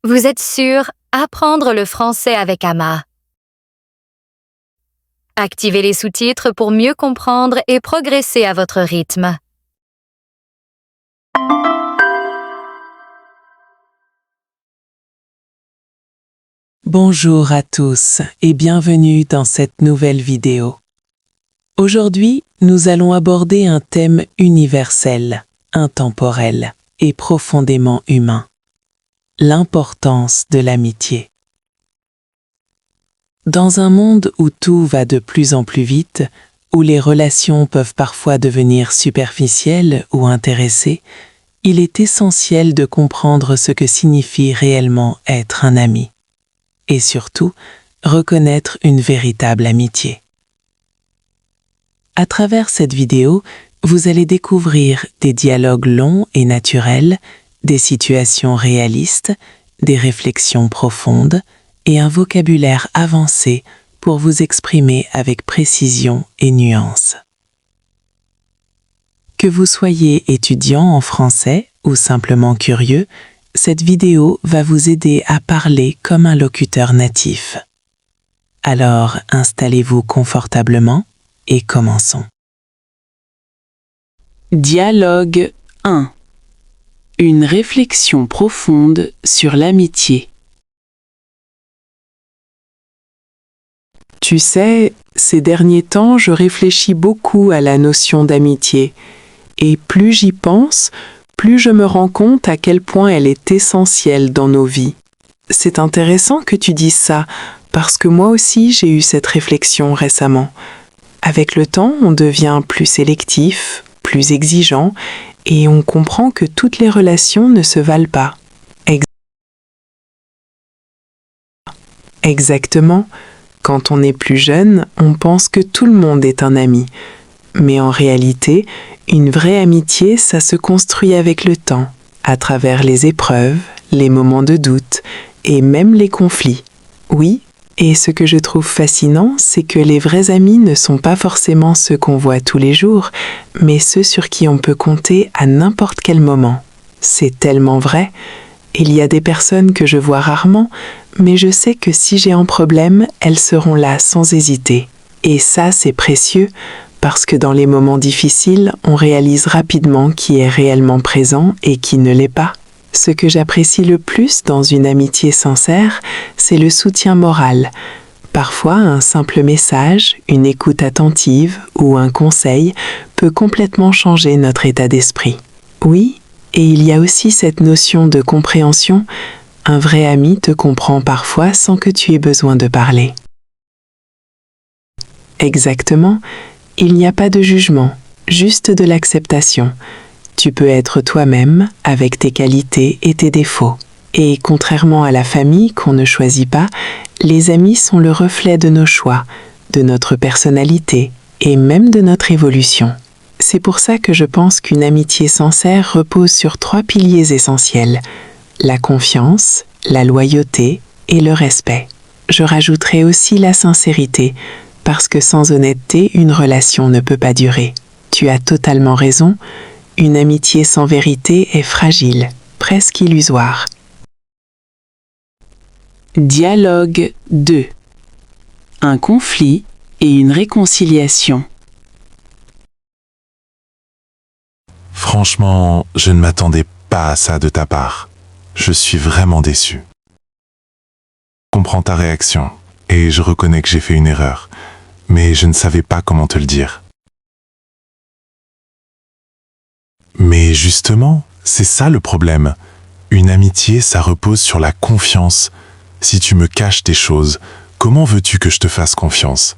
Vous êtes sur Apprendre le français avec Amma. Activez les sous-titres pour mieux comprendre et progresser à votre rythme. Bonjour à tous et bienvenue dans cette nouvelle vidéo. Aujourd'hui, nous allons aborder un thème universel, intemporel et profondément humain. L'importance de l'amitié. Dans un monde où tout va de plus en plus vite, où les relations peuvent parfois devenir superficielles ou intéressées, il est essentiel de comprendre ce que signifie réellement être un ami. Et surtout, reconnaître une véritable amitié. À travers cette vidéo, vous allez découvrir des dialogues longs et naturels, des situations réalistes, des réflexions profondes et un vocabulaire avancé pour vous exprimer avec précision et nuance. Que vous soyez étudiant en français ou simplement curieux, cette vidéo va vous aider à parler comme un locuteur natif. Alors, installez-vous confortablement et commençons. Dialogue 1. Une réflexion profonde sur l'amitié. Tu sais, ces derniers temps, je réfléchis beaucoup à la notion d'amitié. Et plus j'y pense, plus je me rends compte à quel point elle est essentielle dans nos vies. C'est intéressant que tu dises ça, parce que moi aussi j'ai eu cette réflexion récemment. Avec le temps, on devient plus sélectif, plus exigeant, et on comprend que toutes les relations ne se valent pas. Exactement. Quand on est plus jeune, on pense que tout le monde est un ami. Mais en réalité, une vraie amitié, ça se construit avec le temps, à travers les épreuves, les moments de doute et même les conflits. Oui, et ce que je trouve fascinant, c'est que les vrais amis ne sont pas forcément ceux qu'on voit tous les jours, mais ceux sur qui on peut compter à n'importe quel moment. C'est tellement vrai. Il y a des personnes que je vois rarement, mais je sais que si j'ai un problème, elles seront là sans hésiter. Et ça, c'est précieux, parce que dans les moments difficiles, on réalise rapidement qui est réellement présent et qui ne l'est pas. Ce que j'apprécie le plus dans une amitié sincère, c'est le soutien moral. Parfois, un simple message, une écoute attentive ou un conseil peut complètement changer notre état d'esprit. Oui, et il y a aussi cette notion de compréhension. Un vrai ami te comprend parfois sans que tu aies besoin de parler. Exactement. Il n'y a pas de jugement, juste de l'acceptation. Tu peux être toi-même avec tes qualités et tes défauts. Et contrairement à la famille qu'on ne choisit pas, les amis sont le reflet de nos choix, de notre personnalité et même de notre évolution. C'est pour ça que je pense qu'une amitié sincère repose sur 3 piliers essentiels: la confiance, la loyauté et le respect. Je rajouterai aussi la sincérité, parce que sans honnêteté, une relation ne peut pas durer. Tu as totalement raison, une amitié sans vérité est fragile, presque illusoire. Dialogue 2. Un conflit et une réconciliation. Franchement, je ne m'attendais pas à ça de ta part. Je suis vraiment déçu. Je comprends ta réaction, et je reconnais que j'ai fait une erreur. Mais je ne savais pas comment te le dire. Mais justement, c'est ça le problème. Une amitié, ça repose sur la confiance. Si tu me caches tes choses, comment veux-tu que je te fasse confiance?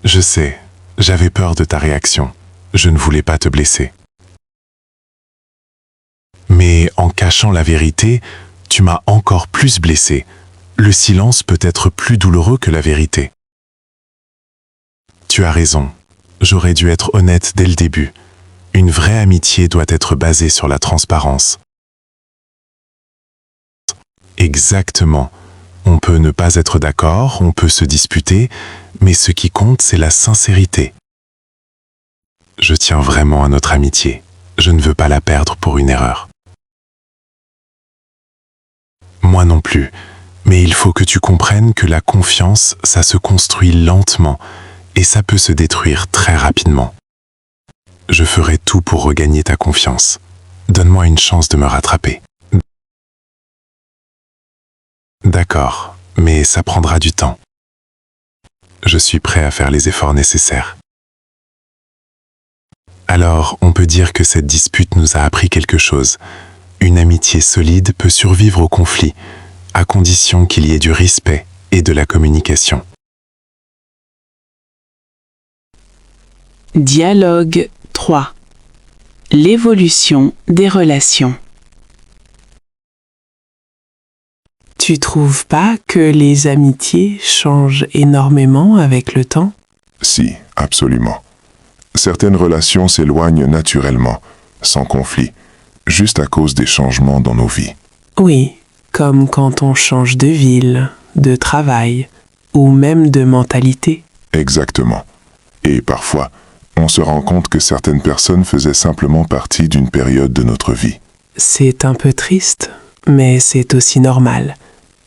Je sais, j'avais peur de ta réaction. Je ne voulais pas te blesser. Mais en cachant la vérité, tu m'as encore plus blessé. Le silence peut être plus douloureux que la vérité. Tu as raison, j'aurais dû être honnête dès le début. Une vraie amitié doit être basée sur la transparence. Exactement. On peut ne pas être d'accord, on peut se disputer, mais ce qui compte, c'est la sincérité. Je tiens vraiment à notre amitié. Je ne veux pas la perdre pour une erreur. Moi non plus. Mais il faut que tu comprennes que la confiance, ça se construit lentement et ça peut se détruire très rapidement. Je ferai tout pour regagner ta confiance. Donne-moi une chance de me rattraper. D'accord, mais ça prendra du temps. Je suis prêt à faire les efforts nécessaires. Alors, on peut dire que cette dispute nous a appris quelque chose. Une amitié solide peut survivre au conflit, à condition qu'il y ait du respect et de la communication. Dialogue 3. L'évolution des relations. Tu trouves pas que les amitiés changent énormément avec le temps? Si, absolument. Certaines relations s'éloignent naturellement, sans conflit, juste à cause des changements dans nos vies. Oui, comme quand on change de ville, de travail, ou même de mentalité. Exactement. Et parfois, on se rend compte que certaines personnes faisaient simplement partie d'une période de notre vie. C'est un peu triste, mais c'est aussi normal.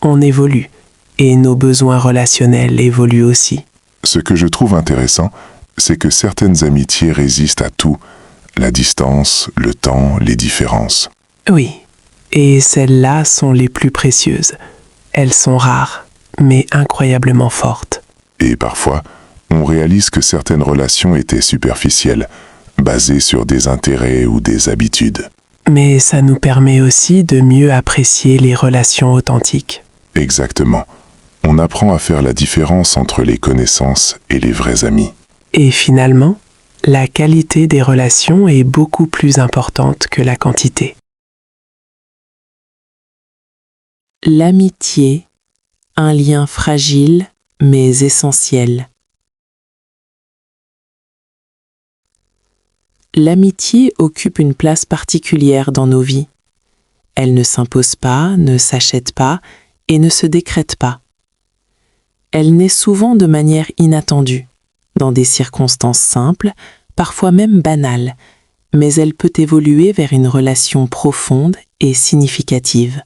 On évolue, et nos besoins relationnels évoluent aussi. Ce que je trouve intéressant, c'est que certaines amitiés résistent à tout, la distance, le temps, les différences. Oui, et celles-là sont les plus précieuses. Elles sont rares, mais incroyablement fortes. Et parfois, on réalise que certaines relations étaient superficielles, basées sur des intérêts ou des habitudes. Mais ça nous permet aussi de mieux apprécier les relations authentiques. Exactement. On apprend à faire la différence entre les connaissances et les vrais amis. Et finalement, la qualité des relations est beaucoup plus importante que la quantité. L'amitié, un lien fragile mais essentiel. L'amitié occupe une place particulière dans nos vies. Elle ne s'impose pas, ne s'achète pas et ne se décrète pas. Elle naît souvent de manière inattendue, dans des circonstances simples, parfois même banales, mais elle peut évoluer vers une relation profonde et significative.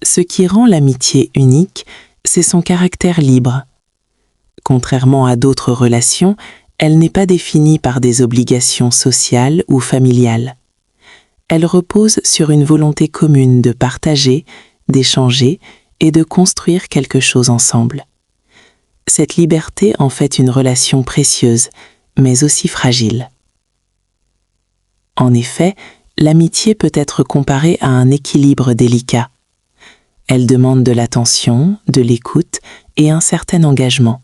Ce qui rend l'amitié unique, c'est son caractère libre. Contrairement à d'autres relations, elle n'est pas définie par des obligations sociales ou familiales. Elle repose sur une volonté commune de partager, d'échanger et de construire quelque chose ensemble. Cette liberté en fait une relation précieuse, mais aussi fragile. En effet, l'amitié peut être comparée à un équilibre délicat. Elle demande de l'attention, de l'écoute et un certain engagement.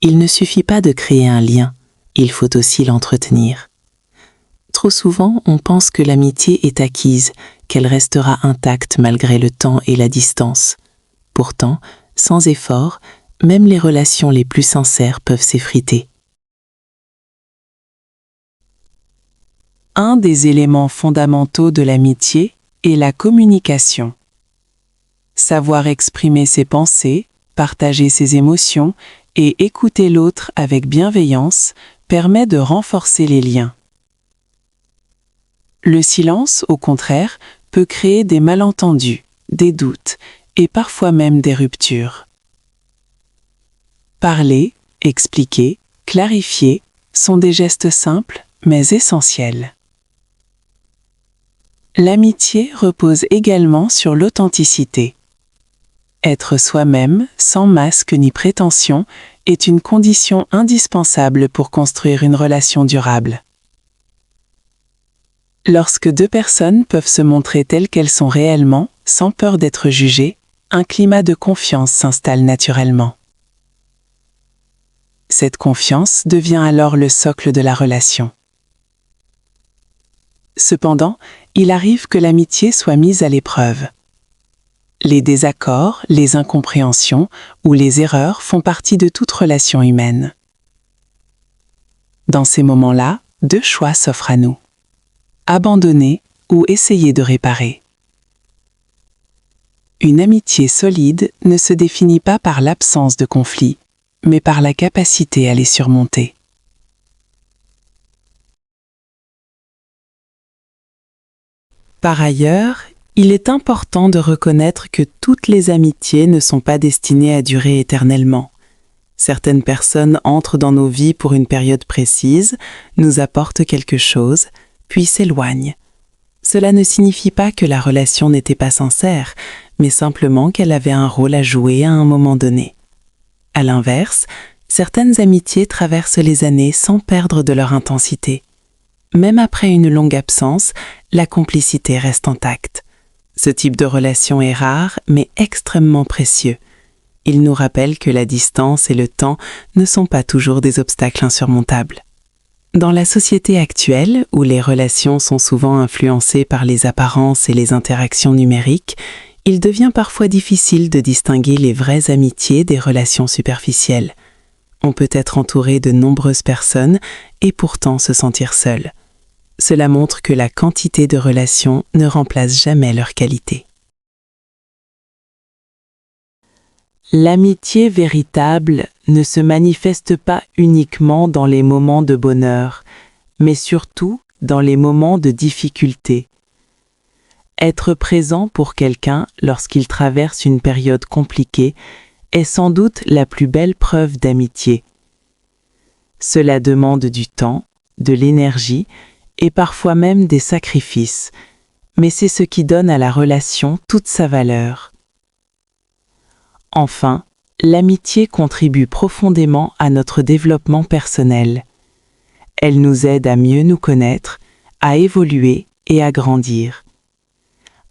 Il ne suffit pas de créer un lien, il faut aussi l'entretenir. Trop souvent, on pense que l'amitié est acquise, qu'elle restera intacte malgré le temps et la distance. Pourtant, sans effort, même les relations les plus sincères peuvent s'effriter. Un des éléments fondamentaux de l'amitié est la communication. Savoir exprimer ses pensées, partager ses émotions et écouter l'autre avec bienveillance permet de renforcer les liens. Le silence, au contraire, peut créer des malentendus, des doutes et parfois même des ruptures. Parler, expliquer, clarifier sont des gestes simples mais essentiels. L'amitié repose également sur l'authenticité. Être soi-même, sans masque ni prétention, est une condition indispensable pour construire une relation durable. Lorsque deux personnes peuvent se montrer telles qu'elles sont réellement, sans peur d'être jugées, un climat de confiance s'installe naturellement. Cette confiance devient alors le socle de la relation. Cependant, il arrive que l'amitié soit mise à l'épreuve. Les désaccords, les incompréhensions ou les erreurs font partie de toute relation humaine. Dans ces moments-là, deux choix s'offrent à nous. Abandonner ou essayer de réparer. Une amitié solide ne se définit pas par l'absence de conflits, mais par la capacité à les surmonter. Par ailleurs, Il est important de reconnaître que toutes les amitiés ne sont pas destinées à durer éternellement. Certaines personnes entrent dans nos vies pour une période précise, nous apportent quelque chose, puis s'éloignent. Cela ne signifie pas que la relation n'était pas sincère, mais simplement qu'elle avait un rôle à jouer à un moment donné. À l'inverse, certaines amitiés traversent les années sans perdre de leur intensité. Même après une longue absence, la complicité reste intacte. Ce type de relation est rare, mais extrêmement précieux. Il nous rappelle que la distance et le temps ne sont pas toujours des obstacles insurmontables. Dans la société actuelle, où les relations sont souvent influencées par les apparences et les interactions numériques, il devient parfois difficile de distinguer les vraies amitiés des relations superficielles. On peut être entouré de nombreuses personnes et pourtant se sentir seul. Cela montre que la quantité de relations ne remplace jamais leur qualité. L'amitié véritable ne se manifeste pas uniquement dans les moments de bonheur, mais surtout dans les moments de difficulté. Être présent pour quelqu'un lorsqu'il traverse une période compliquée est sans doute la plus belle preuve d'amitié. Cela demande du temps, de l'énergie et parfois même des sacrifices, mais c'est ce qui donne à la relation toute sa valeur. Enfin, l'amitié contribue profondément à notre développement personnel. Elle nous aide à mieux nous connaître, à évoluer et à grandir.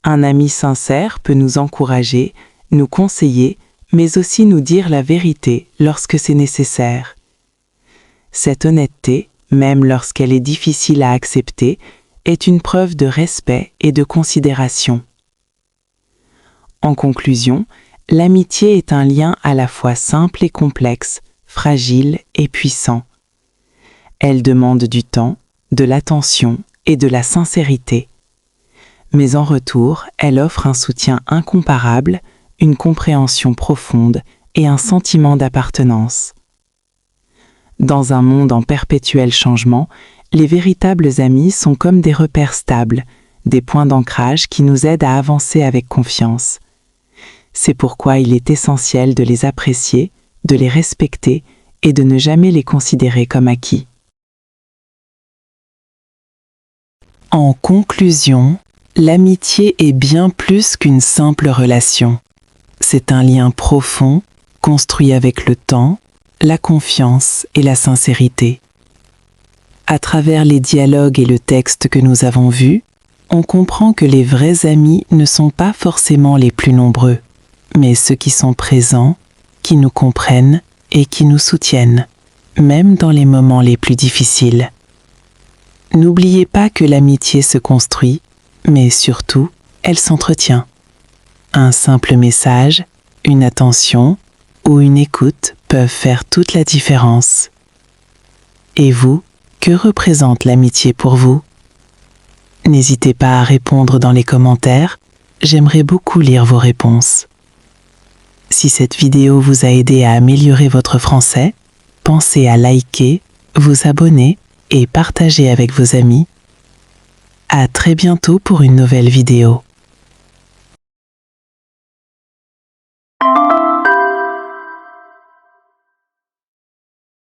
Un ami sincère peut nous encourager, nous conseiller, mais aussi nous dire la vérité lorsque c'est nécessaire. Cette honnêteté, même lorsqu'elle est difficile à accepter, est une preuve de respect et de considération. En conclusion, l'amitié est un lien à la fois simple et complexe, fragile et puissant. Elle demande du temps, de l'attention et de la sincérité. Mais en retour, elle offre un soutien incomparable, une compréhension profonde et un sentiment d'appartenance. Dans un monde en perpétuel changement, les véritables amis sont comme des repères stables, des points d'ancrage qui nous aident à avancer avec confiance. C'est pourquoi il est essentiel de les apprécier, de les respecter et de ne jamais les considérer comme acquis. En conclusion, l'amitié est bien plus qu'une simple relation. C'est un lien profond, construit avec le temps, la confiance et la sincérité. À travers les dialogues et le texte que nous avons vus, on comprend que les vrais amis ne sont pas forcément les plus nombreux, mais ceux qui sont présents, qui nous comprennent et qui nous soutiennent, même dans les moments les plus difficiles. N'oubliez pas que l'amitié se construit, mais surtout, elle s'entretient. Un simple message, une attention ou une écoute peuvent faire toute la différence. Et vous, que représente l'amitié pour vous? N'hésitez pas à répondre dans les commentaires, j'aimerais beaucoup lire vos réponses. Si cette vidéo vous a aidé à améliorer votre français, pensez à liker, vous abonner et partager avec vos amis. À très bientôt pour une nouvelle vidéo.